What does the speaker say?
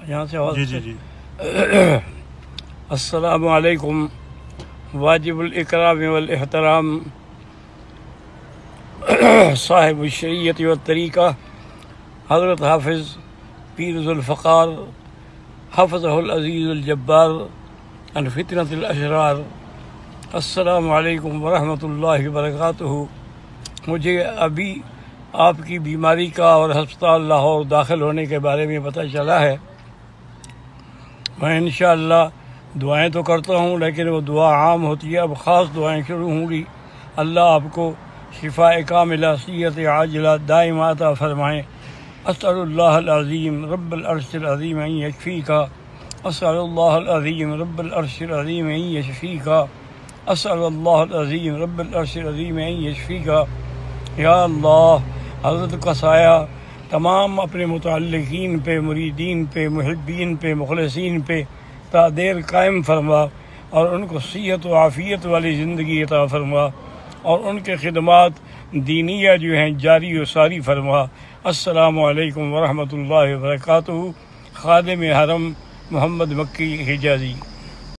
یہاں سے آواز جی السلام علیکم واجب الاکرام والاحترام صاحب الشریعت والطریقہ حضرت حافظ پیر ذوالفقار حفظہ العزیز الجبار عن فتنة الاشرار. السلام علیکم ورحمۃ اللہ وبرکاتہ. مجھے ابھی آپ کی بیماری کا اور ہسپتال لاہور داخل ہونے کے بارے میں پتہ چلا ہے. میں انشاءاللہ دعائیں تو کرتا ہوں لیکن وہ دعا عام ہوتی ہے. اب خاص دعائیں شروع ہوں گی. اللہ آپ کو شفاء کاملہ صحت عاجلہ دائمہ عطا فرمائیں. اسأل اللہ العظیم رب العرش العظیم ان یشفیک. اسأل اللہ العظیم رب العرش العظیم ان یشفیک. اسأل اللہ العظیم رب العرش العظیم ان یشفیک. یا اللہ حضرت کا سایہ تمام اپنے متعلقین پہ، مریدین پہ، محبین پہ، مخلصین پہ تا دیر قائم فرما اور ان کو صحت و عافیت والی زندگی عطا فرما اور ان کے خدمات دینیہ جو ہیں جاری و ساری فرما. السلام علیکم ورحمۃ اللہ وبرکاتہ. خادم حرم محمد مکی حجازی.